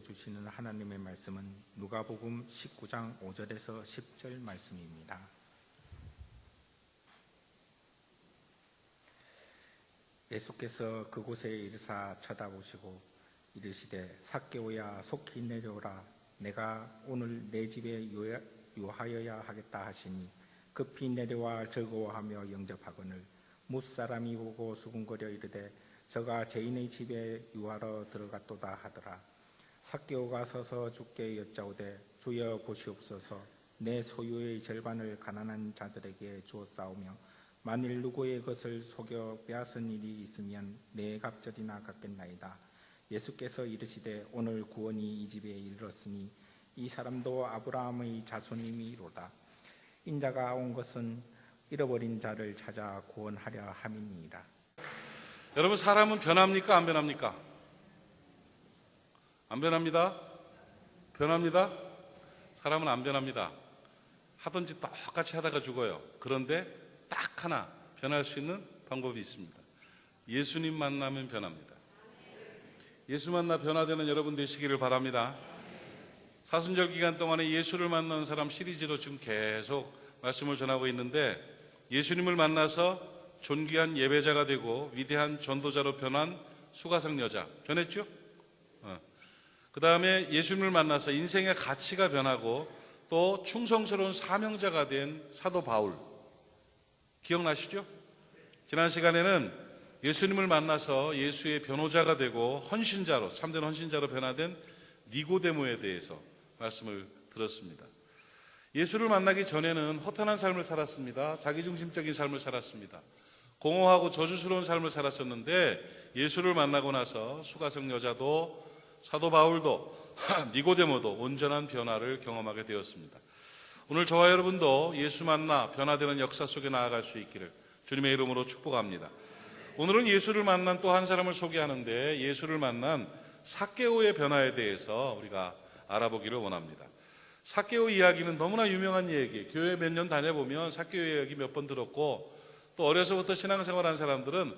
주시는 하나님의 말씀은 누가복음 19장 5절에서 10절 말씀입니다. 예수께서 그곳에 이르사 쳐다보시고 이르시되 삭개오야 속히 내려오라. 내가 오늘 내 집에 유하여야 하겠다 하시니 급히 내려와 즐거워하며 영접하거늘 무사람이 보고 수군거려 이르되 저가 죄인의 집에 유하러 들어갔도다 하더라. 삭개오가 서서 주께 여짜오되 주여 보시옵소서. 내 소유의 절반을 가난한 자들에게 주었사오며 만일 누구의 것을 속여 빼앗은 일이 있으면 네 갑절이나 갚겠나이다. 예수께서 이르시되 오늘 구원이 이 집에 이르렀으니 이 사람도 아브라함의 자손이미로다. 인자가 온 것은 잃어버린 자를 찾아 구원하려 함이니이다. 여러분, 사람은 변합니까? 안 변합니까? 안 변합니다. 변합니다. 사람은 안 변합니다. 하든지 똑같이 하다가 죽어요. 그런데 딱 하나 변할 수 있는 방법이 있습니다. 예수님 만나면 변합니다. 예수 만나 변화되는 여러분 되시기를 바랍니다. 사순절 기간 동안에 예수를 만나는 사람 시리즈로 지금 계속 말씀을 전하고 있는데, 예수님을 만나서 존귀한 예배자가 되고 위대한 전도자로 변한 수가성 여자 변했죠? 그 다음에 예수님을 만나서 인생의 가치가 변하고 또 충성스러운 사명자가 된 사도 바울, 기억나시죠? 지난 시간에는 예수님을 만나서 예수의 변호자가 되고 헌신자로, 참된 헌신자로 변화된 니고데모에 대해서 말씀을 들었습니다. 예수를 만나기 전에는 허탄한 삶을 살았습니다. 자기중심적인 삶을 살았습니다. 공허하고 저주스러운 삶을 살았었는데, 예수를 만나고 나서 수가성 여자도 사도 바울도 니고데모도 온전한 변화를 경험하게 되었습니다. 오늘 저와 여러분도 예수 만나 변화되는 역사 속에 나아갈 수 있기를 주님의 이름으로 축복합니다. 오늘은 예수를 만난 또 한 사람을 소개하는데, 예수를 만난 삭개오의 변화에 대해서 우리가 알아보기를 원합니다. 삭개오 이야기는 너무나 유명한 얘기, 교회 몇 년 다녀보면 삭개오 이야기 몇 번 들었고, 또 어려서부터 신앙생활한 사람들은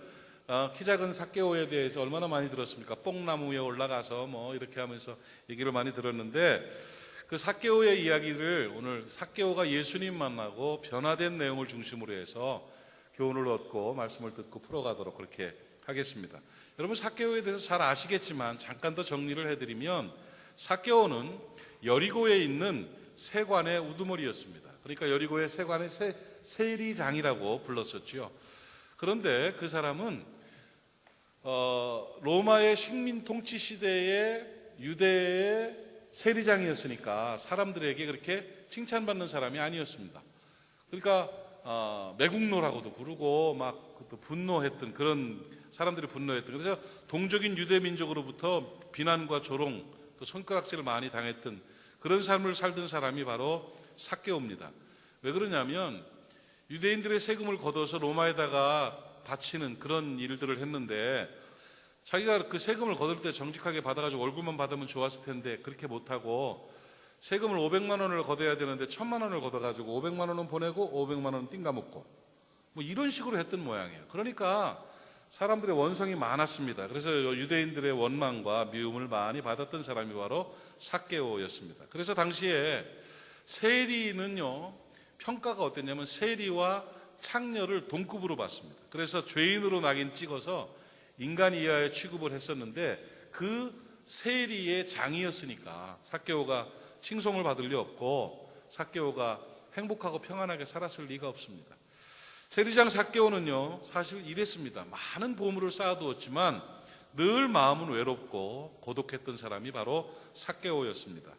키 작은 삭개오에 대해서 얼마나 많이 들었습니까? 뽕나무 위에 올라가서 뭐 이렇게 하면서 얘기를 많이 들었는데, 그 삭개오의 이야기를 오늘 삭개오가 예수님 만나고 변화된 내용을 중심으로 해서 교훈을 얻고 말씀을 듣고 풀어가도록 그렇게 하겠습니다. 여러분, 삭개오에 대해서 잘 아시겠지만 잠깐 더 정리를 해드리면, 삭개오는 여리고에 있는 세관의 우두머리였습니다. 그러니까 여리고의 세관의 세리장이라고 불렀었죠. 그런데 그 사람은 로마의 식민 통치 시대의 유대의 세리장이었으니까 사람들에게 그렇게 칭찬받는 사람이 아니었습니다. 그러니까 매국노라고도 부르고 막 분노했던, 그런 사람들이 분노했던, 그래서 동족인 유대 민족으로부터 비난과 조롱 또 손가락질을 많이 당했던 그런 삶을 살던 사람이 바로 삭개오입니다. 왜 그러냐면 유대인들의 세금을 걷어서 로마에다가 바치는 그런 일들을 했는데, 자기가 그 세금을 거둘 때 정직하게 받아가지고 얼굴만 받으면 좋았을 텐데 그렇게 못하고 세금을 500만 원을 걷어야 되는데 1000만 원을 걷어가지고 500만 원은 보내고 500만 원은 띵가먹고 뭐 이런 식으로 했던 모양이에요. 그러니까 사람들의 원성이 많았습니다. 그래서 유대인들의 원망과 미움을 많이 받았던 사람이 바로 삭개오였습니다. 그래서 당시에 세리는요, 평가가 어땠냐면 세리와 창녀를 동급으로 봤습니다. 그래서 죄인으로 낙인 찍어서 인간 이하의 취급을 했었는데, 그 세리의 장이었으니까 삭개오가 칭송을 받을 리 없고 삭개오가 행복하고 평안하게 살았을 리가 없습니다. 세리장 삭개오는요, 사실 이랬습니다. 많은 보물을 쌓아두었지만 늘 마음은 외롭고 고독했던 사람이 바로 삭개오였습니다.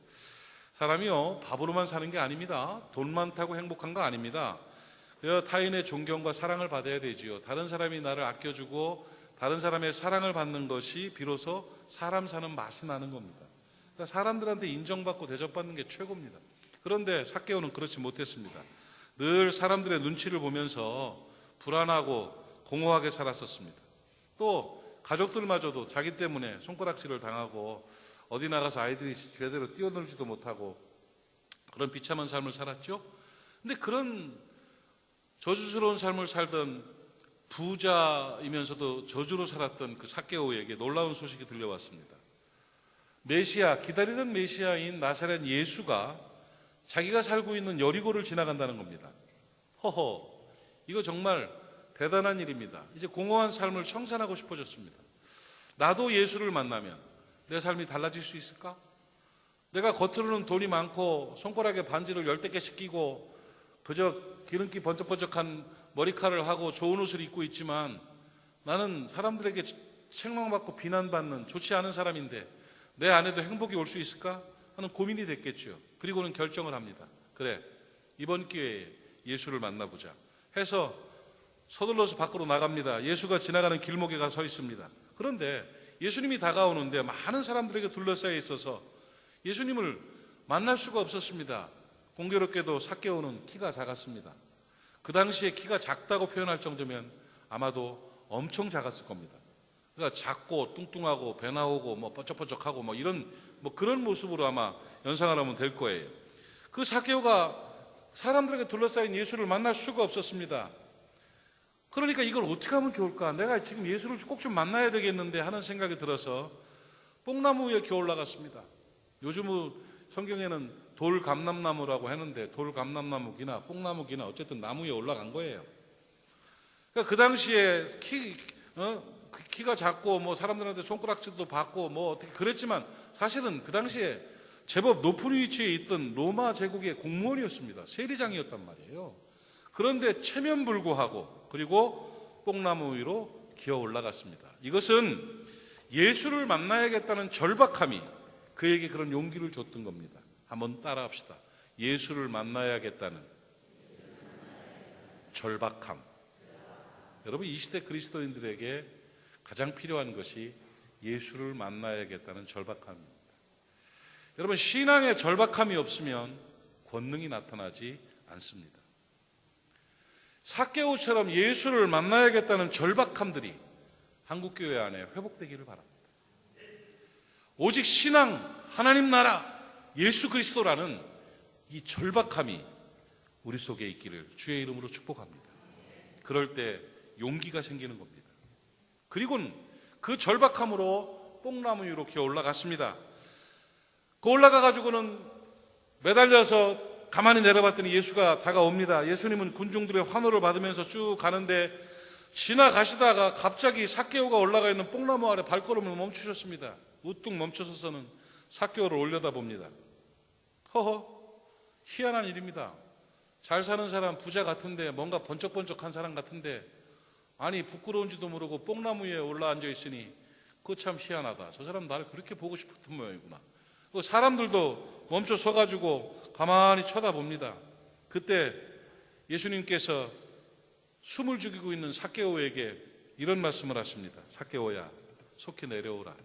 사람이요, 밥으로만 사는 게 아닙니다. 돈 많다고 행복한 거 아닙니다. 타인의 존경과 사랑을 받아야 되지요. 다른 사람이 나를 아껴주고 다른 사람의 사랑을 받는 것이 비로소 사람 사는 맛이 나는 겁니다. 그러니까 사람들한테 인정받고 대접받는 게 최고입니다. 그런데 삭개오는 그렇지 못했습니다. 늘 사람들의 눈치를 보면서 불안하고 공허하게 살았었습니다. 또 가족들마저도 자기 때문에 손가락질을 당하고 어디 나가서 아이들이 제대로 뛰어놀지도 못하고 그런 비참한 삶을 살았죠. 근데 그런 저주스러운 삶을 살던 부자이면서도 저주로 살았던 그 삭개오에게 놀라운 소식이 들려왔습니다. 메시아, 기다리던 메시아인 나사렛 예수가 자기가 살고 있는 여리고를 지나간다는 겁니다. 허허, 이거 정말 대단한 일입니다. 이제 공허한 삶을 청산하고 싶어졌습니다. 나도 예수를 만나면 내 삶이 달라질 수 있을까? 내가 겉으로는 돈이 많고 손가락에 반지를 10개씩 끼고 그저 기름기 번쩍번쩍한 머리카락을 하고 좋은 옷을 입고 있지만 나는 사람들에게 책망받고 비난받는 좋지 않은 사람인데 내 안에도 행복이 올 수 있을까 하는 고민이 됐겠죠. 그리고는 결정을 합니다. 그래, 이번 기회에 예수를 만나보자 해서 서둘러서 밖으로 나갑니다. 예수가 지나가는 길목에 가 서 있습니다. 그런데 예수님이 다가오는데 많은 사람들에게 둘러싸여 있어서 예수님을 만날 수가 없었습니다. 공교롭게도 삭개오는 키가 작았습니다. 그 당시에 키가 작다고 표현할 정도면 아마도 엄청 작았을 겁니다. 그러니까 작고 뚱뚱하고 배 나오고 뭐 번쩍번쩍하고 뭐 이런 뭐 그런 모습으로 아마 연상을 하면 될 거예요. 그 삭개오가 사람들에게 둘러싸인 예수를 만날 수가 없었습니다. 그러니까 이걸 어떻게 하면 좋을까? 내가 지금 예수를 꼭 좀 만나야 되겠는데 하는 생각이 들어서 뽕나무 위에 기어 올라갔습니다. 요즘은 성경에는 돌감람나무라고 하는데 돌감람나무기나 뽕나무기나 어쨌든 나무 위에 올라간 거예요. 그러니까 그 당시에 키가 작고 뭐 사람들한테 손가락질도 받고 뭐 어떻게 그랬지만 사실은 그 당시에 제법 높은 위치에 있던 로마 제국의 공무원이었습니다. 세리장이었단 말이에요. 그런데 체면불구하고 그리고 뽕나무 위로 기어 올라갔습니다. 이것은 예수를 만나야겠다는 절박함이 그에게 그런 용기를 줬던 겁니다. 한번 따라합시다. 예수를 만나야겠다는 절박함. 여러분, 이 시대 그리스도인들에게 가장 필요한 것이 예수를 만나야겠다는 절박함입니다. 여러분, 신앙에 절박함이 없으면 권능이 나타나지 않습니다. 삭개오처럼 예수를 만나야겠다는 절박함들이 한국교회 안에 회복되기를 바랍니다. 오직 신앙, 하나님 나라, 예수 그리스도라는 이 절박함이 우리 속에 있기를 주의 이름으로 축복합니다. 그럴 때 용기가 생기는 겁니다. 그리고는 그 절박함으로 뽕나무 위로 기어 올라갔습니다. 그 올라가가지고는 매달려서 가만히 내려봤더니 예수가 다가옵니다. 예수님은 군중들의 환호를 받으면서 쭉 가는데 지나가시다가 갑자기 삭개오가 올라가 있는 뽕나무 아래 발걸음을 멈추셨습니다. 우뚝 멈춰서서는 삭개오를 올려다봅니다. 허허, 희한한 일입니다. 잘 사는 사람, 부자 같은데 뭔가 번쩍번쩍한 사람 같은데 아니 부끄러운지도 모르고 뽕나무 위에 올라앉아 있으니 그거 참 희한하다. 저 사람 나를 그렇게 보고 싶었던 모양이구나. 그 사람들도 멈춰 서가지고 가만히 쳐다봅니다. 그때 예수님께서 숨을 죽이고 있는 삭개오에게 이런 말씀을 하십니다. 삭개오야, 속히 내려오라.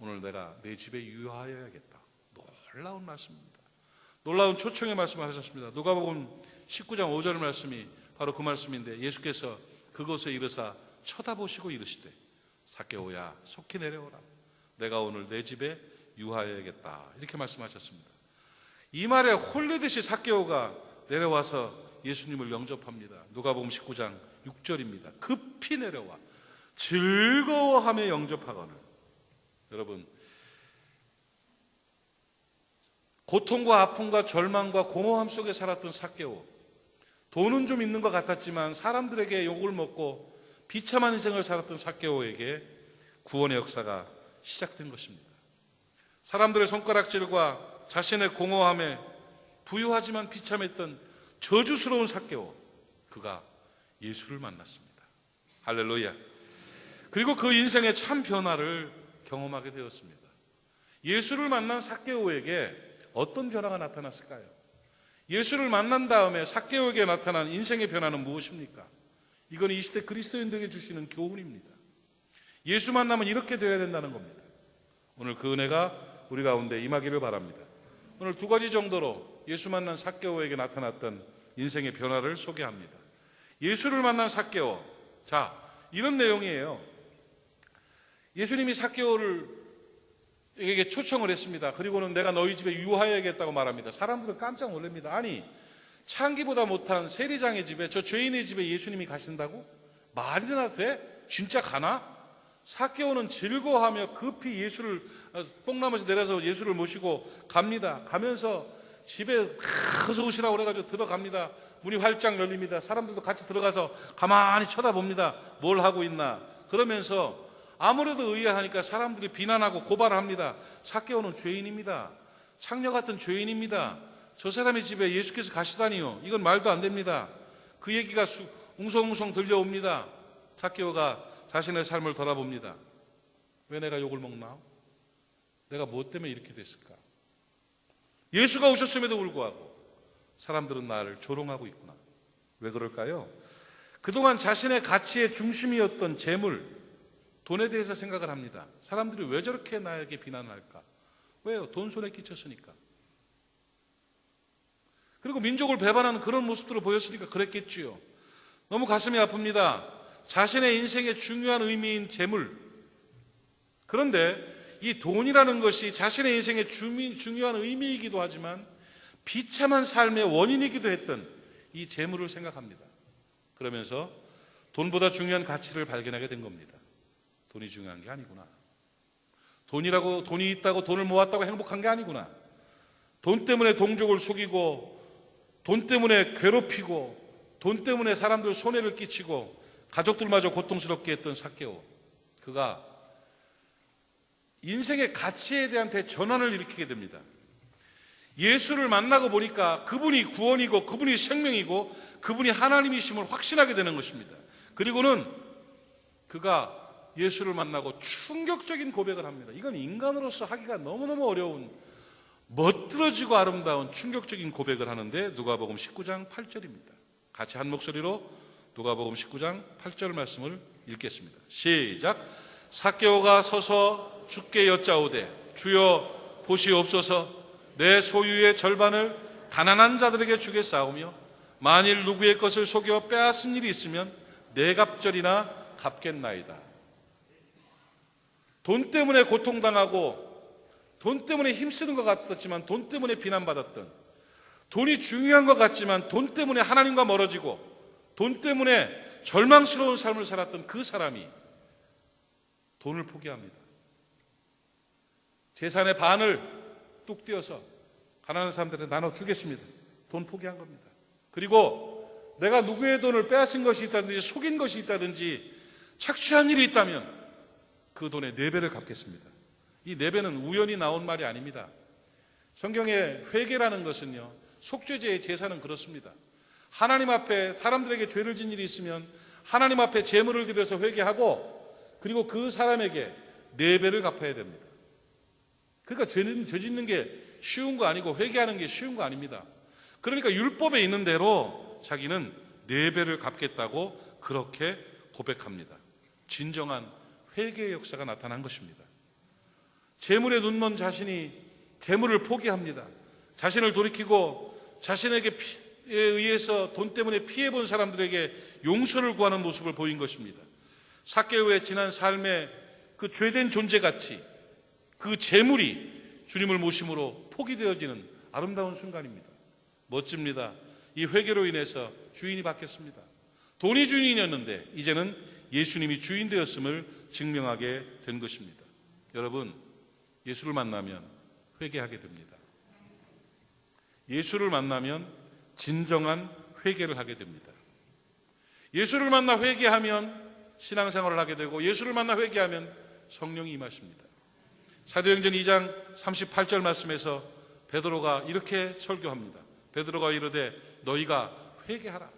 오늘 내가 내 집에 유하여야겠다. 놀라운 말씀입니다. 놀라운 초청의 말씀을 하셨습니다. 누가복음 19장 5절 말씀이 바로 그 말씀인데 예수께서 그곳에 이르사 쳐다보시고 이르시되 삭개오야, 속히 내려오라. 내가 오늘 내 집에 유하여야겠다. 이렇게 말씀하셨습니다. 이 말에 홀리듯이 삭개오가 내려와서 예수님을 영접합니다. 누가복음 19장 6절입니다. 급히 내려와 즐거워하며 영접하거늘. 여러분, 고통과 아픔과 절망과 공허함 속에 살았던 삭개오, 돈은 좀 있는 것 같았지만 사람들에게 욕을 먹고 비참한 인생을 살았던 삭개오에게 구원의 역사가 시작된 것입니다. 사람들의 손가락질과 자신의 공허함에 부유하지만 비참했던 저주스러운 삭개오, 그가 예수를 만났습니다. 할렐루야. 그리고 그 인생의 참 변화를 경험하게 되었습니다. 예수를 만난 삭개오에게 어떤 변화가 나타났을까요? 예수를 만난 다음에 삭개오에게 나타난 인생의 변화는 무엇입니까? 이건 이 시대 그리스도인들에게 주시는 교훈입니다. 예수 만나면 이렇게 되어야 된다는 겁니다. 오늘 그 은혜가 우리 가운데 임하기를 바랍니다. 오늘 두 가지 정도로 예수 만난 삭개오에게 나타났던 인생의 변화를 소개합니다. 예수를 만난 삭개오. 자, 이런 내용이에요. 예수님이 삭개오에게 초청을 했습니다. 그리고는 내가 너희 집에 유하여야겠다고 말합니다. 사람들은 깜짝 놀랍니다. 아니, 창기보다 못한 세리장의 집에, 저 죄인의 집에 예수님이 가신다고? 말이나 돼? 진짜 가나? 삭개오는 즐거워하며 급히 뽕나무에서 내려서 예수를 모시고 갑니다. 가면서 집에 어서 오시라고 그래가지고 들어갑니다. 문이 활짝 열립니다. 사람들도 같이 들어가서 가만히 쳐다봅니다. 뭘 하고 있나? 그러면서 아무래도 의아하니까 사람들이 비난하고 고발을 합니다. 삭개오는 죄인입니다. 창녀 같은 죄인입니다. 저 사람의 집에 예수께서 가시다니요. 이건 말도 안 됩니다. 그 얘기가 웅성웅성 들려옵니다. 삭개오가 자신의 삶을 돌아봅니다. 왜 내가 욕을 먹나? 내가 무엇 때문에 이렇게 됐을까? 예수가 오셨음에도 불구하고 사람들은 나를 조롱하고 있구나. 왜 그럴까요? 그동안 자신의 가치의 중심이었던 재물, 돈에 대해서 생각을 합니다. 사람들이 왜 저렇게 나에게 비난할까? 왜요? 돈 손에 끼쳤으니까. 그리고 민족을 배반하는 그런 모습들을 보였으니까 그랬겠지요. 너무 가슴이 아픕니다. 자신의 인생의 중요한 의미인 재물. 그런데 이 돈이라는 것이 자신의 인생의 중요한 의미이기도 하지만 비참한 삶의 원인이기도 했던 이 재물을 생각합니다. 그러면서 돈보다 중요한 가치를 발견하게 된 겁니다. 돈이 중요한 게 아니구나. 돈이 있다고 돈을 모았다고 행복한 게 아니구나. 돈 때문에 동족을 속이고, 돈 때문에 괴롭히고, 돈 때문에 사람들 손해를 끼치고, 가족들마저 고통스럽게 했던 삭개오. 그가 인생의 가치에 대한 대전환을 일으키게 됩니다. 예수를 만나고 보니까 그분이 구원이고 그분이 생명이고 그분이 하나님이심을 확신하게 되는 것입니다. 그리고는 그가 예수를 만나고 충격적인 고백을 합니다. 이건 인간으로서 하기가 너무너무 어려운 멋들어지고 아름다운 충격적인 고백을 하는데 누가복음 19장 8절입니다. 같이 한 목소리로 누가복음 19장 8절 말씀을 읽겠습니다. 시작. 삭개오가 서서 주께 여짜오되 주여 보시옵소서 내 소유의 절반을 가난한 자들에게 주겠사오며 만일 누구의 것을 속여 빼앗은 일이 있으면 네 갑절이나 갚겠나이다. 돈 때문에 고통당하고 돈 때문에 힘쓰는 것 같았지만 돈 때문에 비난받았던, 돈이 중요한 것 같지만 돈 때문에 하나님과 멀어지고 돈 때문에 절망스러운 삶을 살았던 그 사람이 돈을 포기합니다. 재산의 반을 뚝 떼어서 가난한 사람들한테 나눠주겠습니다. 돈 포기한 겁니다. 그리고 내가 누구의 돈을 빼앗은 것이 있다든지 속인 것이 있다든지 착취한 일이 있다면 그 돈의 4배를 갚겠습니다. 이 4배는 우연히 나온 말이 아닙니다. 성경의 회개라는 것은요, 속죄제의 제사는 그렇습니다. 하나님 앞에 사람들에게 죄를 진 일이 있으면 하나님 앞에 제물을 드려서 회개하고 그리고 그 사람에게 4배를 갚아야 됩니다. 그러니까 죄 짓는 게 쉬운 거 아니고 회개하는 게 쉬운 거 아닙니다. 그러니까 율법에 있는 대로 자기는 4배를 갚겠다고 그렇게 고백합니다. 진정한 회개의 역사가 나타난 것입니다. 재물에 눈먼 자신이 재물을 포기합니다. 자신을 돌이키고 자신에게 의해서 돈 때문에 피해본 사람들에게 용서를 구하는 모습을 보인 것입니다. 삭개오의 지난 삶의 그 죄된 존재가치, 그 재물이 주님을 모심으로 포기되어지는 아름다운 순간입니다. 멋집니다. 이 회개로 인해서 주인이 바뀌었습니다. 돈이 주인이었는데 이제는 예수님이 주인 되었음을 증명하게 된 것입니다. 여러분, 예수를 만나면 회개하게 됩니다. 예수를 만나면 진정한 회개를 하게 됩니다. 예수를 만나 회개하면 신앙생활을 하게 되고 예수를 만나 회개하면 성령이 임하십니다. 사도행전 2장 38절 말씀에서 베드로가 이렇게 설교합니다. 베드로가 이르되 너희가 회개하라.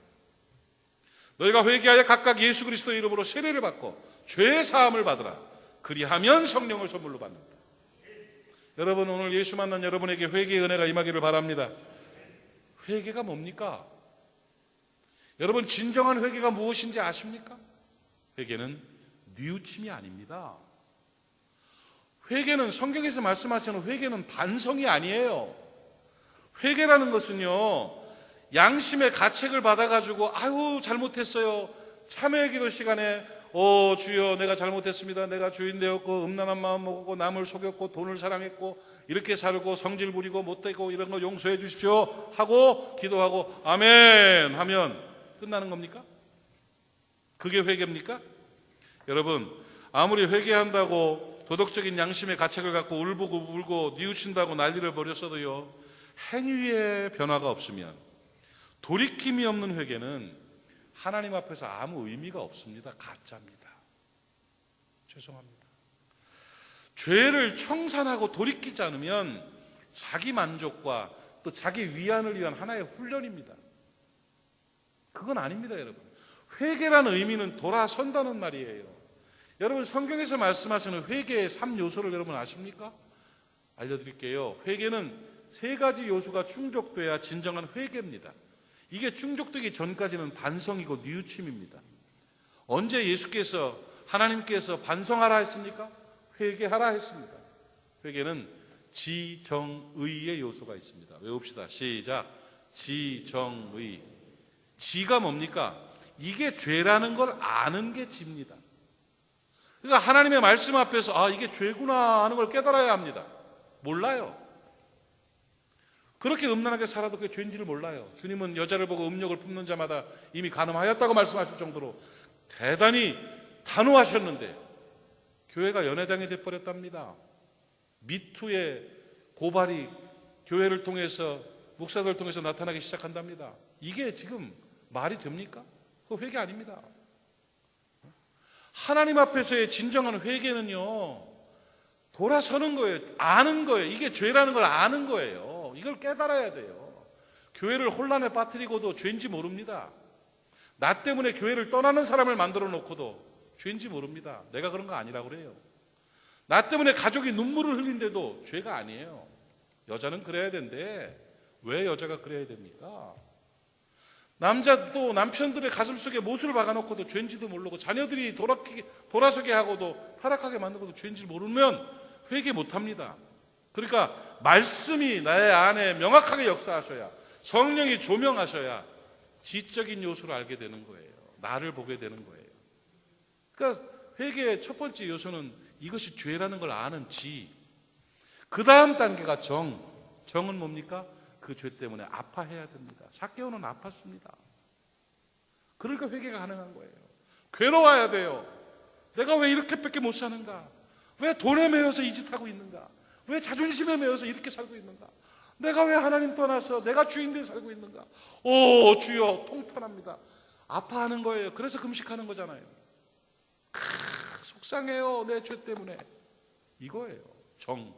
너희가 회개하여 각각 예수 그리스도의 이름으로 세례를 받고 죄의 사함을 받으라. 그리하면 성령을 선물로 받는다. 여러분, 오늘 예수 만난 여러분에게 회개의 은혜가 임하기를 바랍니다. 회개가 뭡니까? 여러분, 진정한 회개가 무엇인지 아십니까? 회개는 뉘우침이 아닙니다. 회개는, 성경에서 말씀하시는 회개는 반성이 아니에요. 회개라는 것은요, 양심의 가책을 받아가지고 아유 잘못했어요. 참회 기도 시간에 주여 내가 잘못했습니다. 내가 주인 되었고 음란한 마음 먹었고 남을 속였고 돈을 사랑했고 이렇게 살고 성질 부리고 못되고 이런 거 용서해 주십시오 하고 기도하고 아멘 하면 끝나는 겁니까? 그게 회개입니까? 여러분, 아무리 회개한다고 도덕적인 양심의 가책을 갖고 울고 뉘우친다고 난리를 벌였어도요, 행위의 변화가 없으면, 돌이킴이 없는 회개는 하나님 앞에서 아무 의미가 없습니다. 가짜입니다. 죄송합니다. 죄를 청산하고 돌이키지 않으면 자기 만족과 또 자기 위안을 위한 하나의 훈련입니다. 그건 아닙니다, 여러분. 회개라는 의미는 돌아선다는 말이에요. 여러분, 성경에서 말씀하시는 회개의 3요소를 여러분 아십니까? 알려드릴게요. 회개는 3가지 요소가 충족돼야 진정한 회개입니다. 이게 충족되기 전까지는 반성이고 뉘우침입니다. 언제 예수께서 하나님께서 반성하라 했습니까? 회개하라 했습니까? 회개는 지정의의 요소가 있습니다. 외웁시다. 시작. 지정의. 지가 뭡니까? 이게 죄라는 걸 아는 게 지입니다. 그러니까 하나님의 말씀 앞에서 이게 죄구나 하는 걸 깨달아야 합니다. 몰라요. 그렇게 음란하게 살아도 그게 죄인지를 몰라요. 주님은 여자를 보고 음욕을 품는 자마다 이미 간음하였다고 말씀하실 정도로 대단히 단호하셨는데 교회가 연회장이 돼버렸답니다. 미투의 고발이 교회를 통해서 목사들을 통해서 나타나기 시작한답니다. 이게 지금 말이 됩니까? 그거 회개 아닙니다. 하나님 앞에서의 진정한 회개는요, 돌아서는 거예요. 아는 거예요. 이게 죄라는 걸 아는 거예요. 이걸 깨달아야 돼요. 교회를 혼란에 빠뜨리고도 죄인지 모릅니다. 나 때문에 교회를 떠나는 사람을 만들어 놓고도 죄인지 모릅니다. 내가 그런 거 아니라고 그래요. 나 때문에 가족이 눈물을 흘린데도 죄가 아니에요. 여자는 그래야 되는데 왜 여자가 그래야 됩니까? 남자도 남편들의 가슴속에 못을 박아놓고도 죄인지도 모르고 자녀들이 돌아서게 하고도 타락하게 만들고도 죄인지 모르면 회개 못합니다. 그러니까 말씀이 나의 안에 명확하게 역사하셔야, 성령이 조명하셔야 지적인 요소를 알게 되는 거예요. 나를 보게 되는 거예요. 그러니까 회개의 첫 번째 요소는 이것이 죄라는 걸 아는 지. 그 다음 단계가 정. 정은 뭡니까? 그 죄 때문에 아파해야 됩니다. 삭개오는 아팠습니다. 그러니까 회개가 가능한 거예요. 괴로워야 돼요. 내가 왜 이렇게밖에 못 사는가? 왜 돈에 매여서 이 짓 하고 있는가? 왜 자존심에 매여서 이렇게 살고 있는가? 내가 왜 하나님 떠나서 내가 주인되어 살고 있는가? 오 주여, 통탄합니다. 아파하는 거예요. 그래서 금식하는 거잖아요. 속상해요. 내 죄 때문에. 이거예요. 정.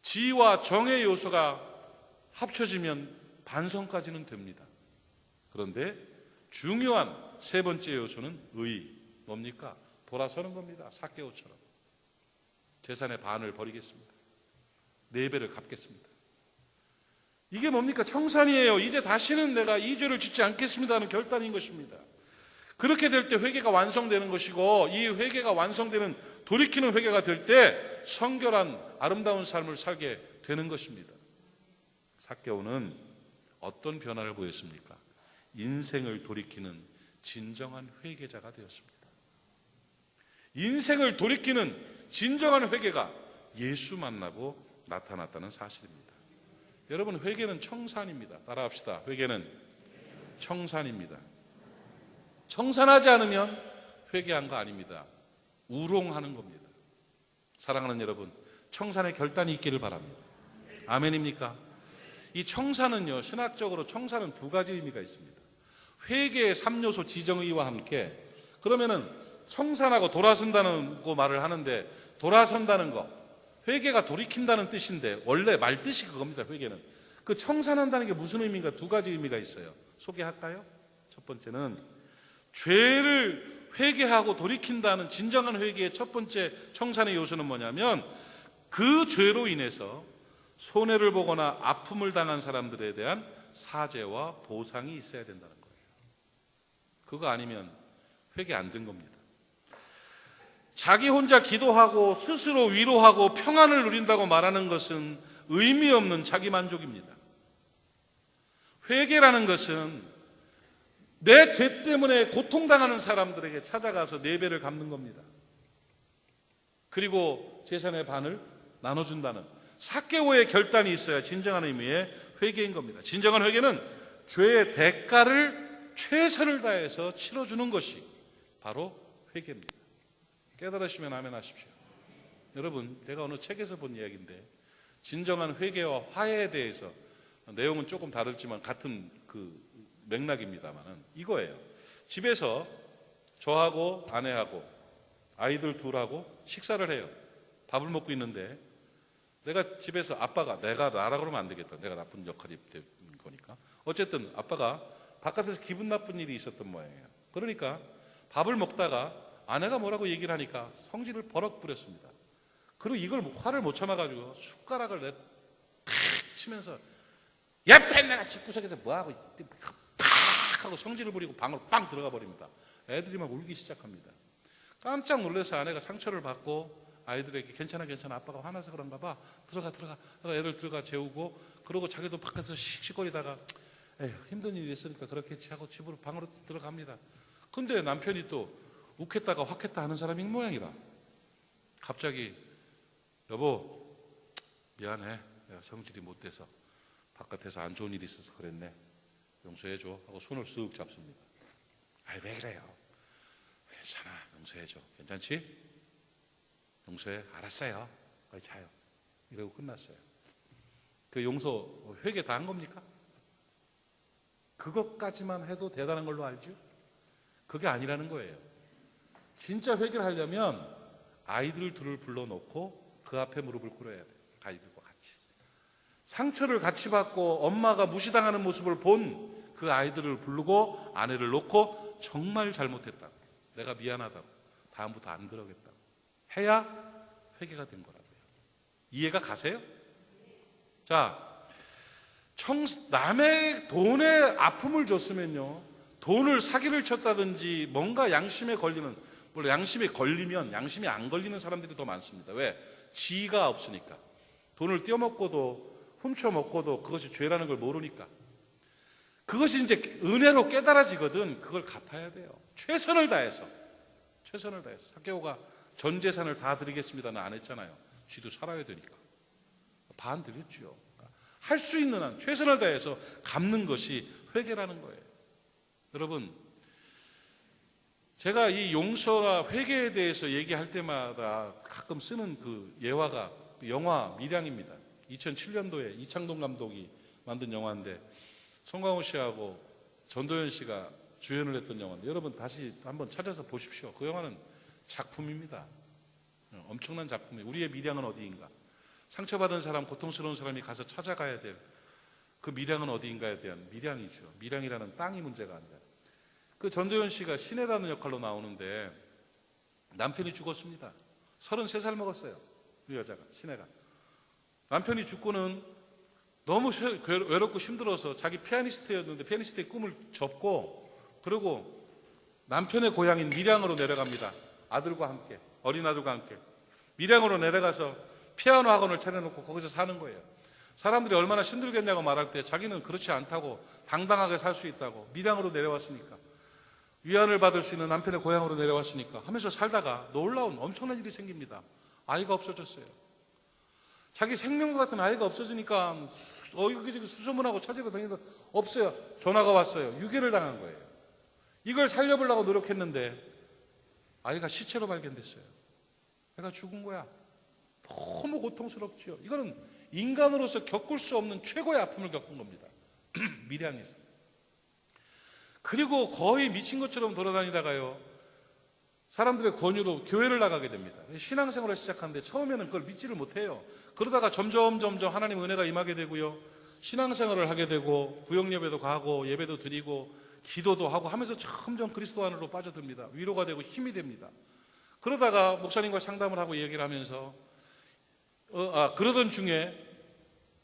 지와 정의 요소가 합쳐지면 반성까지는 됩니다. 그런데 중요한 세 번째 요소는 의. 뭡니까? 돌아서는 겁니다. 삭개오처럼. 재산의 반을 버리겠습니다. 4배를 갚겠습니다. 이게 뭡니까? 청산이에요. 이제 다시는 내가 이 죄를 짓지 않겠습니다 하는 결단인 것입니다. 그렇게 될 때 회개가 완성되는 것이고, 이 회개가 완성되는, 돌이키는 회개가 될 때 성결한 아름다운 삶을 살게 되는 것입니다. 삭개오는 어떤 변화를 보였습니까? 인생을 돌이키는 진정한 회개자가 되었습니다. 인생을 돌이키는 진정한 회개가 예수 만나고 나타났다는 사실입니다. 여러분, 회개는 청산입니다. 따라합시다. 회개는 청산입니다. 청산하지 않으면 회개한 거 아닙니다. 우롱하는 겁니다. 사랑하는 여러분, 청산의 결단이 있기를 바랍니다. 아멘입니까? 이 청산은요, 신학적으로 청산은 2가지 의미가 있습니다. 회개의 3요소 지정의와 함께, 그러면은 청산하고 돌아선다는 거 말을 하는데, 돌아선다는 거, 회개가 돌이킨다는 뜻인데 원래 말뜻이 그겁니다. 회개는. 그 청산한다는 게 무슨 의미인가? 2가지 의미가 있어요. 소개할까요? 첫 번째는 죄를 회개하고 돌이킨다는 진정한 회개의 첫 번째 청산의 요소는 뭐냐면, 그 죄로 인해서 손해를 보거나 아픔을 당한 사람들에 대한 사죄와 보상이 있어야 된다는 거예요. 그거 아니면 회개 안 된 겁니다. 자기 혼자 기도하고 스스로 위로하고 평안을 누린다고 말하는 것은 의미 없는 자기 만족입니다. 회개라는 것은 내 죄 때문에 고통당하는 사람들에게 찾아가서 네 배를 갚는 겁니다. 그리고 재산의 반을 나눠준다는 삭개오의 결단이 있어야 진정한 의미의 회개인 겁니다. 진정한 회개는 죄의 대가를 최선을 다해서 치러주는 것이 바로 회개입니다. 깨달으시면 아멘 하십시오. 여러분, 제가 어느 책에서 본 이야기인데 진정한 회개와 화해에 대해서 내용은 조금 다르지만 같은 그 맥락입니다만은 이거예요. 집에서 저하고 아내하고 아이들 둘하고 식사를 해요. 밥을 먹고 있는데 내가 집에서 아빠가 내가 나라 그러면 안 되겠다. 내가 나쁜 역할이 되는 거니까. 어쨌든 아빠가 바깥에서 기분 나쁜 일이 있었던 모양이에요. 그러니까 밥을 먹다가 아내가 뭐라고 얘기를 하니까 성질을 버럭 부렸습니다. 그리고 이걸 화를 못 참아가지고 숟가락을 탁 치면서 옆에 내가 집구석에서 뭐하고 팍 하고 성질을 부리고 방으로 빵 들어가 버립니다. 애들이 막 울기 시작합니다. 깜짝 놀라서 아내가 상처를 받고 아이들에게 괜찮아 아빠가 화나서 그런가 봐 들어가 애들 들어가 재우고 그러고 자기도 바깥에서 씩씩거리다가 에휴 힘든 일이 있으니까 그렇겠지 하고 집으로 방으로 들어갑니다. 근데 남편이 또 욱했다가 확했다 하는 사람인 모양이라 갑자기 여보 미안해 내가 성질이 못돼서 바깥에서 안 좋은 일이 있어서 그랬네 용서해줘 하고 손을 쓱 잡습니다. 아이 왜 그래요? 괜찮아 용서해줘 괜찮지? 용서해 알았어요 거기 자요 이러고 끝났어요. 그 용서 회개 다 한 겁니까? 그것까지만 해도 대단한 걸로 알죠? 그게 아니라는 거예요. 진짜 회개를 하려면 아이들 둘을 불러놓고 그 앞에 무릎을 꿇어야 돼요. 아이들과 같이 상처를 같이 받고 엄마가 무시당하는 모습을 본 그 아이들을 부르고 아내를 놓고 정말 잘못했다고 내가 미안하다고 다음부터 안 그러겠다고 해야 회개가 된 거라고요. 이해가 가세요? 자, 남의 돈에 아픔을 줬으면요 돈을 사기를 쳤다든지 뭔가 양심에 걸리는 물론 양심에 걸리면 양심이 안 걸리는 사람들이 더 많습니다. 왜? 지가 없으니까 돈을 떼어먹고도 훔쳐먹고도 그것이 죄라는 걸 모르니까 그것이 이제 은혜로 깨달아지거든 그걸 갚아야 돼요. 최선을 다해서 삭개오가 전 재산을 다 드리겠습니다는 안 했잖아요. 쥐도 살아야 되니까 반 드렸죠. 할 수 있는 한 최선을 다해서 갚는 것이 회개라는 거예요. 여러분 제가 이 용서와 회개에 대해서 얘기할 때마다 가끔 쓰는 그 예화가 영화 밀양입니다. 2007년도에 이창동 감독이 만든 영화인데 송강호 씨하고 전도연 씨가 주연을 했던 영화인데 여러분 다시 한번 찾아서 보십시오. 그 영화는 작품입니다. 엄청난 작품이에요. 우리의 밀양은 어디인가? 상처받은 사람, 고통스러운 사람이 가서 찾아가야 될 그 밀양은 어디인가에 대한 밀양이죠. 밀양이라는 땅이 문제가 아니라. 그 전도연 씨가 신혜라는 역할로 나오는데 남편이 죽었습니다. 33살 먹었어요. 이 여자가, 신혜가. 남편이 죽고는 너무 외롭고 힘들어서 자기 피아니스트였는데 피아니스트의 꿈을 접고 그리고 남편의 고향인 밀양으로 내려갑니다. 아들과 함께, 어린 아들과 함께. 밀양으로 내려가서 피아노 학원을 차려놓고 거기서 사는 거예요. 사람들이 얼마나 힘들겠냐고 말할 때 자기는 그렇지 않다고 당당하게 살 수 있다고 밀양으로 내려왔으니까 위안을 받을 수 있는 남편의 고향으로 내려왔으니까 하면서 살다가 놀라운 엄청난 일이 생깁니다. 아이가 없어졌어요. 자기 생명과 같은 아이가 없어지니까 여기저기 수소문하고 찾으러 다니는데 없어요. 전화가 왔어요. 유괴를 당한 거예요. 이걸 살려보려고 노력했는데 아이가 시체로 발견됐어요. 애가 죽은 거야. 너무 고통스럽지요. 이거는 인간으로서 겪을 수 없는 최고의 아픔을 겪은 겁니다. 밀양에서. 그리고 거의 미친 것처럼 돌아다니다가요. 사람들의 권유로 교회를 나가게 됩니다. 신앙생활을 시작하는데 처음에는 그걸 믿지를 못해요. 그러다가 점점 하나님 은혜가 임하게 되고요. 신앙생활을 하게 되고 구역예배도 가고 예배도 드리고 기도도 하고 하면서 점점 그리스도 안으로 빠져듭니다. 위로가 되고 힘이 됩니다. 그러다가 목사님과 상담을 하고 얘기를 하면서 그러던 중에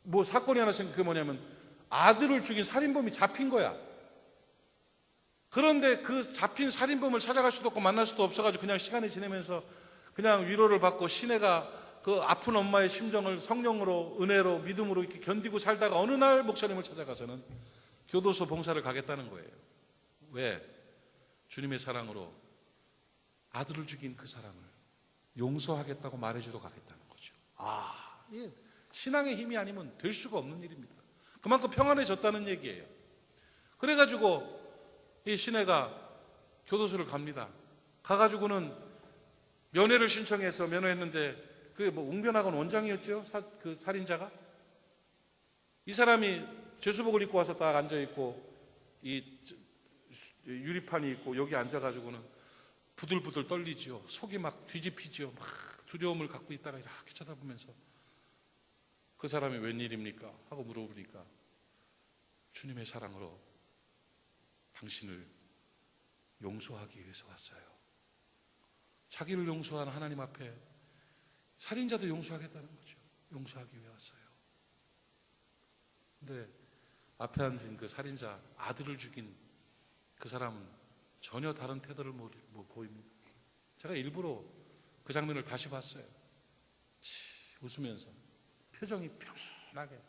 뭐 사건이 하나 생긴 게 뭐냐면 아들을 죽인 살인범이 잡힌 거야. 그런데 그 잡힌 살인범을 찾아갈 수도 없고 만날 수도 없어가지고 그냥 시간이 지내면서 그냥 위로를 받고 시내가 그 아픈 엄마의 심정을 성령으로 은혜로 믿음으로 이렇게 견디고 살다가 어느 날 목사님을 찾아가서는 교도소 봉사를 가겠다는 거예요. 왜? 주님의 사랑으로 아들을 죽인 그 사람을 용서하겠다고 말해주러 가겠다는 거죠. 이게 신앙의 힘이 아니면 될 수가 없는 일입니다. 그만큼 평안해졌다는 얘기예요. 그래가지고 이 시내가 교도소를 갑니다. 가가지고는 면회를 신청해서 면회했는데 그게 뭐 웅변학원 원장이었죠? 그 살인자가? 이 사람이 죄수복을 입고 와서 딱 앉아있고 이 유리판이 있고 여기 앉아가지고는 부들부들 떨리지요. 속이 막 뒤집히지요. 막 두려움을 갖고 있다가 이렇게 쳐다보면서 그 사람이 웬일입니까? 하고 물어보니까 주님의 사랑으로 당신을 용서하기 위해서 왔어요. 자기를 용서하는 하나님 앞에 살인자도 용서하겠다는 거죠. 용서하기 위해 왔어요. 근데 앞에 앉은 그 살인자, 아들을 죽인 그 사람은 전혀 다른 태도를 보입니다. 제가 일부러 그 장면을 다시 봤어요. 웃으면서, 표정이 평온하게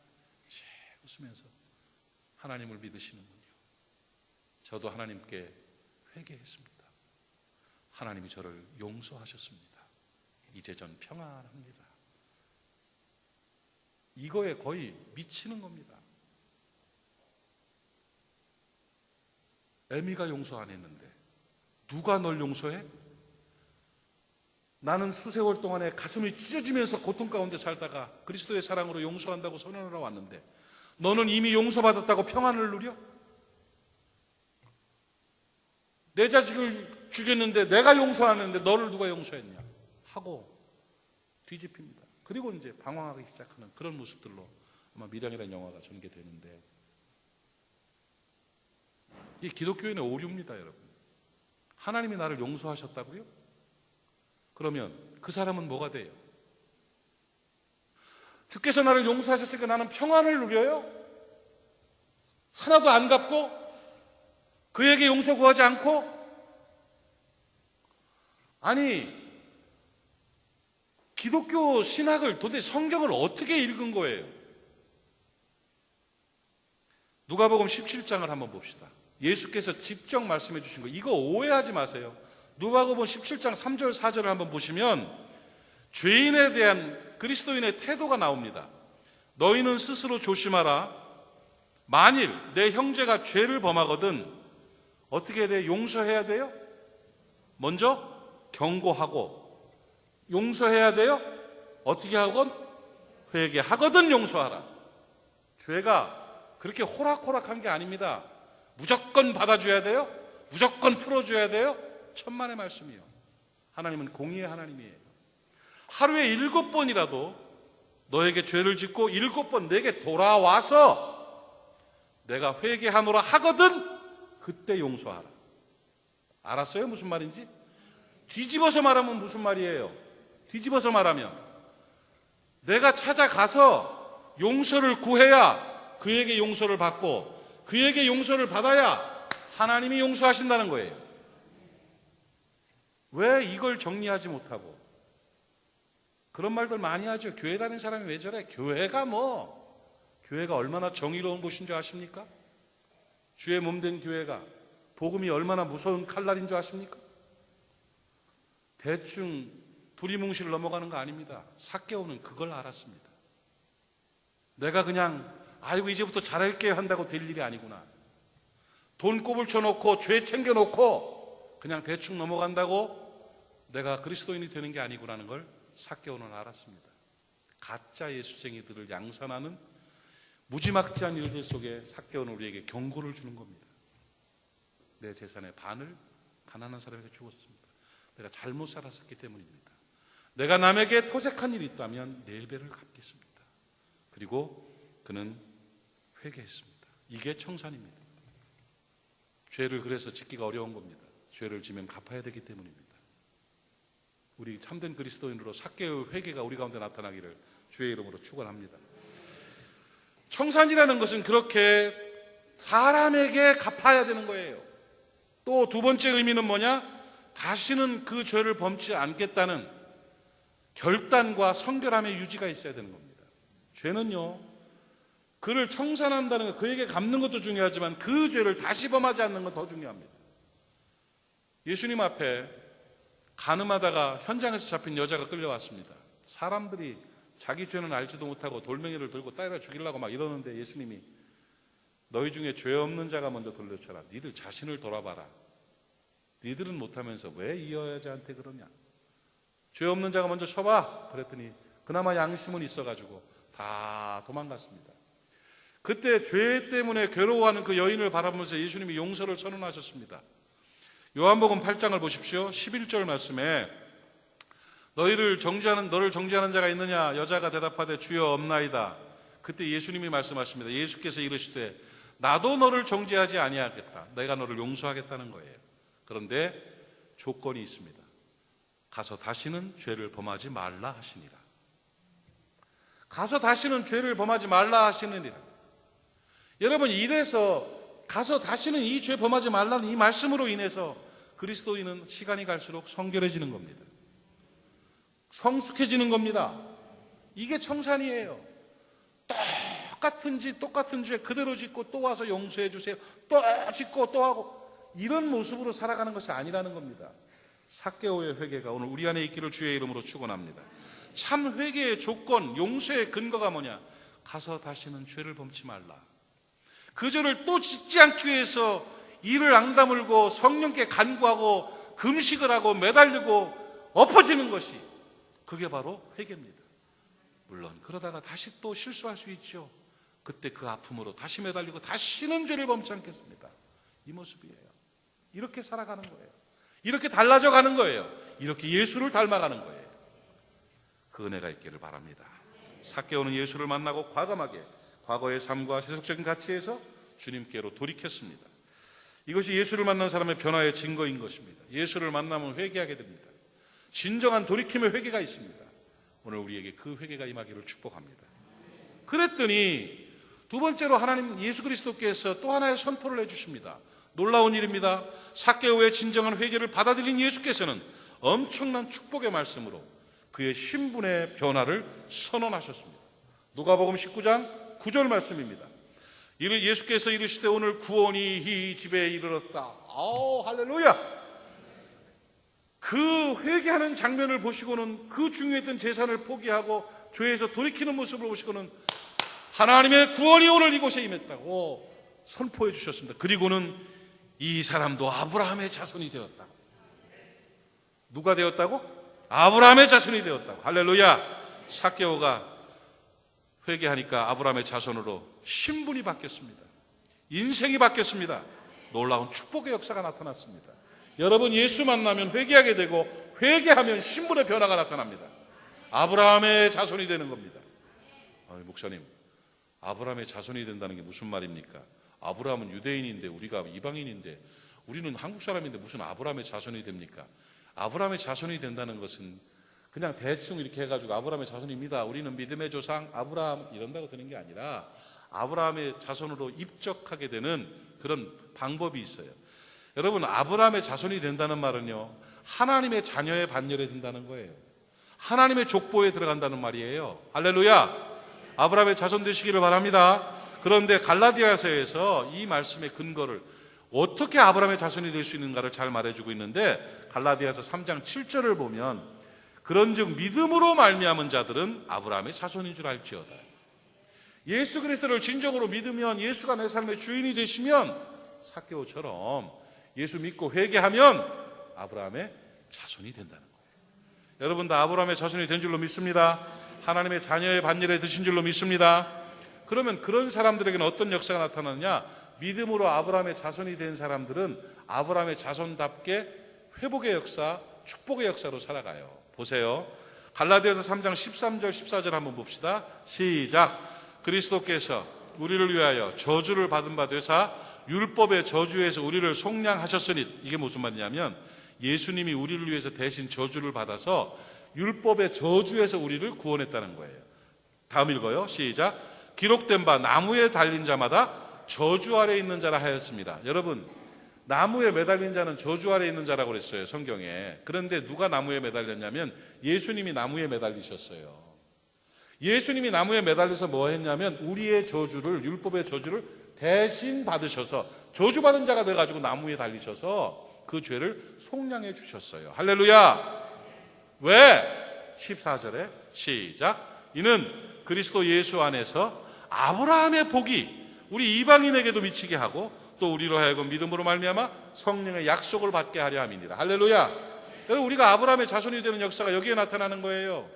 웃으면서 하나님을 믿으시는군요. 저도 하나님께 회개했습니다. 하나님이 저를 용서하셨습니다. 이제 전 평안합니다. 이거에 거의 미치는 겁니다. 에미가 용서 안 했는데 누가 널 용서해? 나는 수세월 동안에 가슴이 찢어지면서 고통 가운데 살다가 그리스도의 사랑으로 용서한다고 선언하러 왔는데 너는 이미 용서받았다고 평안을 누려? 내 자식을 죽였는데 내가 용서하는데 너를 누가 용서했냐? 하고 뒤집힙니다. 그리고 이제 방황하기 시작하는 그런 모습들로 아마 미량이라는 영화가 전개되는데 이 기독교인의 오류입니다, 여러분. 하나님이 나를 용서하셨다고요? 그러면 그 사람은 뭐가 돼요? 주께서 나를 용서하셨으니까 나는 평안을 누려요? 하나도 안 갚고 그에게 용서 구하지 않고? 아니, 기독교 신학을 도대체 성경을 어떻게 읽은 거예요? 누가복음 17장을 한번 봅시다. 예수께서 직접 말씀해 주신 거, 이거 오해하지 마세요. 누가복음 17장 3절 4절을 한번 보시면 죄인에 대한 그리스도인의 태도가 나옵니다. 너희는 스스로 조심하라. 만일 내 형제가 죄를 범하거든 어떻게 해야 돼요? 용서해야 돼요? 먼저 경고하고 용서해야 돼요? 어떻게 하건? 회개하거든 용서하라. 죄가 그렇게 호락호락한 게 아닙니다. 무조건 받아줘야 돼요? 무조건 풀어줘야 돼요? 천만의 말씀이요. 하나님은 공의의 하나님이에요. 하루에 7번이라도 너에게 죄를 짓고 7번 내게 돌아와서 내가 회개하노라 하거든 그때 용서하라. 알았어요? 무슨 말인지? 뒤집어서 말하면 무슨 말이에요? 뒤집어서 말하면 내가 찾아가서 용서를 구해야 그에게 용서를 받고 그에게 용서를 받아야 하나님이 용서하신다는 거예요. 왜 이걸 정리하지 못하고 그런 말들 많이 하죠. 교회 다니는 사람이 왜 저래? 교회가 얼마나 정의로운 곳인 줄 아십니까? 주의 몸된 교회가 복음이 얼마나 무서운 칼날인 줄 아십니까? 대충 두리뭉실 넘어가는 거 아닙니다. 삭개오는 그걸 알았습니다. 내가 그냥 아이고 이제부터 잘할게요 한다고 될 일이 아니구나. 돈 꼽을 쳐놓고 죄 챙겨놓고 그냥 대충 넘어간다고 내가 그리스도인이 되는 게 아니구나는 걸 삭개오는 알았습니다. 가짜 예수쟁이들을 양산하는 무지막지한 일들 속에 삭개오는 우리에게 경고를 주는 겁니다. 내 재산의 반을 가난한 사람에게 주었습니다. 내가 잘못 살았었기 때문입니다. 내가 남에게 토색한 일이 있다면 4배를 갚겠습니다. 그리고 그는 회개했습니다. 이게 청산입니다. 죄를 그래서 짓기가 어려운 겁니다. 죄를 지면 갚아야 되기 때문입니다. 우리 참된 그리스도인으로 삭개의 회개가 우리 가운데 나타나기를 주의 이름으로 축원합니다. 청산이라는 것은 그렇게 사람에게 갚아야 되는 거예요. 또 두 번째 의미는 뭐냐? 다시는 그 죄를 범치 않겠다는 결단과 성결함의 유지가 있어야 되는 겁니다. 죄는요, 그를 청산한다는 것, 그에게 갚는 것도 중요하지만 그 죄를 다시 범하지 않는 건 더 중요합니다. 예수님 앞에 간음하다가 현장에서 잡힌 여자가 끌려왔습니다. 사람들이 자기 죄는 알지도 못하고 돌멩이를 들고 때려 죽이려고 막 이러는데 예수님이 너희 중에 죄 없는 자가 먼저 돌려쳐라. 니들 자신을 돌아봐라. 니들은 못하면서 왜 이 여자한테 그러냐. 죄 없는 자가 먼저 쳐봐. 그랬더니 그나마 양심은 있어가지고 다 도망갔습니다. 그때 죄 때문에 괴로워하는 그 여인을 바라보면서 예수님이 용서를 선언하셨습니다. 요한복음 8장을 보십시오. 11절 말씀에 너를 정죄하는 자가 있느냐? 여자가 대답하되 주여 없나이다. 그때 예수님이 말씀하십니다. 예수께서 이르시되 나도 너를 정죄하지 아니하겠다. 내가 너를 용서하겠다는 거예요. 그런데 조건이 있습니다. 가서 다시는 죄를 범하지 말라 하시니라. 가서 다시는 죄를 범하지 말라 하시느니라. 여러분, 이래서 가서 다시는 이 죄 범하지 말라는 이 말씀으로 인해서 그리스도인은 시간이 갈수록 성결해지는 겁니다. 성숙해지는 겁니다. 이게 청산이에요. 똑같은 죄 그대로 짓고 또 와서 용서해 주세요. 또 짓고 또 하고 이런 모습으로 살아가는 것이 아니라는 겁니다. 삭개오의 회개가 오늘 우리 안에 있기를 주의 이름으로 축원합니다. 참 회개의 조건, 용서의 근거가 뭐냐? 가서 다시는 죄를 범치 말라. 그 죄를 또 짓지 않기 위해서 이를 앙다물고 성령께 간구하고 금식을 하고 매달리고 엎어지는 것이 그게 바로 회개입니다. 물론 그러다가 다시 또 실수할 수 있죠. 그때 그 아픔으로 다시 매달리고 다시는 죄를 범치 않겠습니다. 이 모습이에요. 이렇게 살아가는 거예요. 이렇게 달라져 가는 거예요. 이렇게 예수를 닮아가는 거예요. 그 은혜가 있기를 바랍니다. 삭개오는 예수를 만나고 과감하게 과거의 삶과 세속적인 가치에서 주님께로 돌이켰습니다. 이것이 예수를 만난 사람의 변화의 증거인 것입니다. 예수를 만나면 회개하게 됩니다. 진정한 돌이킴의 회개가 있습니다. 오늘 우리에게 그 회개가 임하기를 축복합니다. 그랬더니 두 번째로 하나님 예수 그리스도께서 또 하나의 선포를 해주십니다. 놀라운 일입니다. 삭개오의 진정한 회개를 받아들인 예수께서는 엄청난 축복의 말씀으로 그의 신분의 변화를 선언하셨습니다. 누가복음 19장 9절 말씀입니다. 예수께서 이르시되 오늘 구원이 이 집에 이르렀다. 할렐루야. 그 회개하는 장면을 보시고는 그 중요했던 재산을 포기하고 죄에서 돌이키는 모습을 보시고는 하나님의 구원이 오늘 이곳에 임했다고 선포해 주셨습니다. 그리고는 이 사람도 아브라함의 자손이 되었다고. 누가 되었다고? 아브라함의 자손이 되었다고. 할렐루야. 삭개오가 회개하니까 아브라함의 자손으로 신분이 바뀌었습니다. 인생이 바뀌었습니다. 놀라운 축복의 역사가 나타났습니다. 여러분, 예수 만나면 회개하게 되고 회개하면 신분의 변화가 나타납니다. 아브라함의 자손이 되는 겁니다. 목사님, 아브라함의 자손이 된다는 게 무슨 말입니까? 아브라함은 유대인인데 우리가 이방인인데 우리는 한국 사람인데 무슨 아브라함의 자손이 됩니까? 아브라함의 자손이 된다는 것은 그냥 대충 이렇게 해가지고 아브라함의 자손입니다. 우리는 믿음의 조상 아브라함 이런다고 되는 게 아니라 아브라함의 자손으로 입적하게 되는 그런 방법이 있어요. 여러분, 아브라함의 자손이 된다는 말은요, 하나님의 자녀의 반열에 든다는 거예요. 하나님의 족보에 들어간다는 말이에요. 할렐루야. 아브라함의 자손 되시기를 바랍니다. 그런데 갈라디아서에서 이 말씀의 근거를 어떻게 아브라함의 자손이 될 수 있는가를 잘 말해주고 있는데 갈라디아서 3장 7절을 보면 그런즉 믿음으로 말미암은 자들은 아브라함의 자손인 줄 알지어다. 예수 그리스도를 진정으로 믿으면, 예수가 내 삶의 주인이 되시면 삭개오처럼 예수 믿고 회개하면 아브라함의 자손이 된다는 거예요. 여러분 다 아브라함의 자손이 된 줄로 믿습니다. 하나님의 자녀의 반열에 드신 줄로 믿습니다. 그러면 그런 사람들에게는 어떤 역사가 나타나느냐? 믿음으로 아브라함의 자손이 된 사람들은 아브라함의 자손답게 회복의 역사, 축복의 역사로 살아가요. 보세요. 갈라디아서 3장 13절 14절 한번 봅시다. 시작. 그리스도께서 우리를 위하여 저주를 받은 바 되사 율법의 저주에서 우리를 속량하셨으니, 이게 무슨 말이냐면 예수님이 우리를 위해서 대신 저주를 받아서 율법의 저주에서 우리를 구원했다는 거예요. 다음 읽어요. 시작. 기록된 바 나무에 달린 자마다 저주 아래 있는 자라 하였습니다. 여러분, 나무에 매달린 자는 저주 아래 있는 자라고 그랬어요, 성경에. 그런데 누가 나무에 매달렸냐면 예수님이 나무에 매달리셨어요. 예수님이 나무에 매달려서 뭐 했냐면 우리의 저주를, 율법의 저주를 대신 받으셔서 저주받은 자가 돼가지고 나무에 달리셔서 그 죄를 속량해 주셨어요. 할렐루야. 왜? 14절에 시작. 이는 그리스도 예수 안에서 아브라함의 복이 우리 이방인에게도 미치게 하고 또 우리로 하여금 믿음으로 말미암아 성령의 약속을 받게 하려 함이니라. 할렐루야. 여러분, 우리가 아브라함의 자손이 되는 역사가 여기에 나타나는 거예요.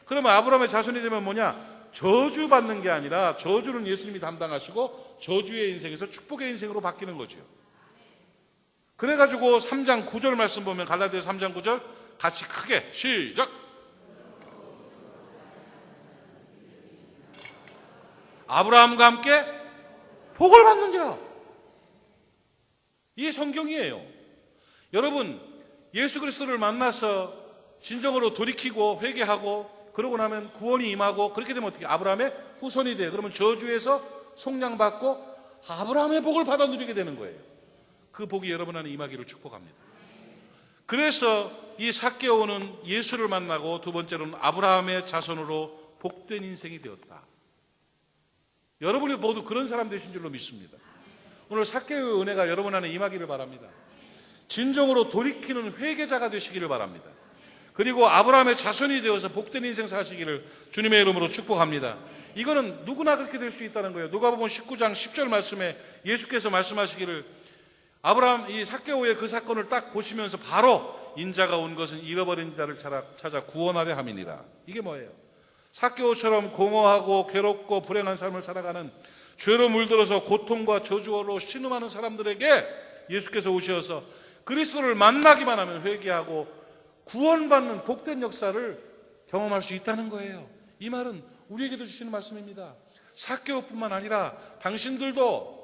그러면 아브라함의 자손이 되면 뭐냐? 저주받는 게 아니라 저주는 예수님이 담당하시고 저주의 인생에서 축복의 인생으로 바뀌는 거죠. 그래가지고 3장 9절 말씀 보면 갈라디아서 3장 9절 같이 크게 시작. 아브라함과 함께 복을 받는지라. 이게 성경이에요. 여러분, 예수 그리스도를 만나서 진정으로 돌이키고 회개하고 그러고 나면 구원이 임하고 그렇게 되면 어떻게? 아브라함의 후손이 돼. 그러면 저주에서 속량받고 아브라함의 복을 받아 누리게 되는 거예요. 그 복이 여러분 안에 임하기를 축복합니다. 그래서 이 삭개오는 예수를 만나고 두 번째로는 아브라함의 자손으로 복된 인생이 되었다. 여러분이 모두 그런 사람 되신 줄로 믿습니다. 오늘 삭개오의 은혜가 여러분 안에 임하기를 바랍니다. 진정으로 돌이키는 회개자가 되시기를 바랍니다. 그리고 아브라함의 자손이 되어서 복된 인생 사시기를 주님의 이름으로 축복합니다. 이거는 누구나 그렇게 될 수 있다는 거예요. 누가복음 19장 10절 말씀에 예수께서 말씀하시기를 아브라함 이 삭개오의 그 사건을 딱 보시면서 바로 인자가 온 것은 잃어버린 자를 찾아 구원하려 함이니라. 이게 뭐예요? 삭개오처럼 공허하고 괴롭고 불행한 삶을 살아가는 죄로 물들어서 고통과 저주로 신음하는 사람들에게 예수께서 오셔서 그리스도를 만나기만 하면 회개하고 구원받는 복된 역사를 경험할 수 있다는 거예요. 이 말은 우리에게도 주시는 말씀입니다. 삭개오뿐만 아니라 당신들도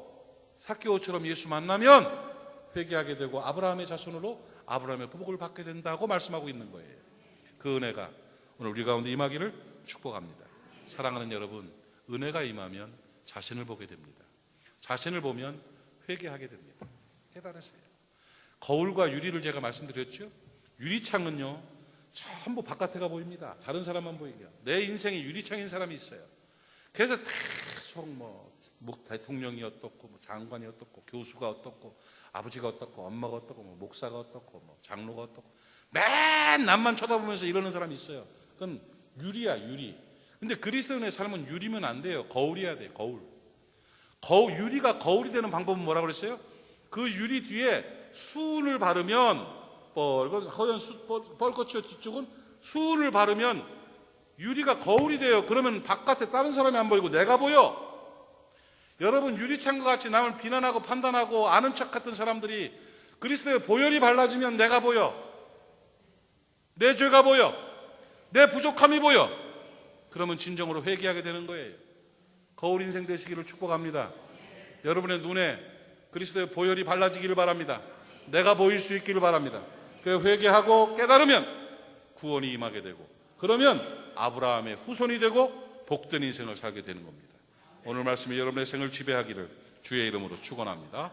삭개오처럼 예수 만나면 회개하게 되고 아브라함의 자손으로 아브라함의 복을 받게 된다고 말씀하고 있는 거예요. 그 은혜가 오늘 우리 가운데 임하기를 축복합니다. 사랑하는 여러분, 은혜가 임하면 자신을 보게 됩니다. 자신을 보면 회개하게 됩니다. 깨달으세요. 거울과 유리를 제가 말씀드렸죠. 유리창은요 전부 바깥에가 보입니다. 다른 사람만 보이게. 내 인생에 유리창인 사람이 있어요. 그래서 계속 뭐 대통령이 어떻고 뭐 장관이 어떻고 교수가 어떻고 아버지가 어떻고 엄마가 어떻고 뭐 목사가 어떻고 뭐 장로가 어떻고 맨 남만 쳐다보면서 이러는 사람이 있어요. 그건 유리야, 유리. 근데 그리스도인의 삶은 유리면 안 돼요. 거울이어야 돼요. 거울. 유리가 거울이 되는 방법은 뭐라고 그랬어요? 그 유리 뒤에 수은을 바르면 허연 뻘거쳐 뒤쪽은 수은을 바르면 유리가 거울이 돼요. 그러면 바깥에 다른 사람이 안 보이고 내가 보여. 여러분, 유리창과 같이 남을 비난하고 판단하고 아는 척 같은 사람들이 그리스도의 보혈이 발라지면 내가 보여. 내 죄가 보여. 내 부족함이 보여. 그러면 진정으로 회개하게 되는 거예요. 거울 인생 되시기를 축복합니다. 여러분의 눈에 그리스도의 보혈이 발라지기를 바랍니다. 내가 보일 수 있기를 바랍니다. 그 회개하고 깨달으면 구원이 임하게 되고 그러면 아브라함의 후손이 되고 복된 인생을 살게 되는 겁니다. 오늘 말씀이 여러분의 생을 지배하기를 주의 이름으로 축원합니다.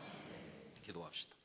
기도합시다.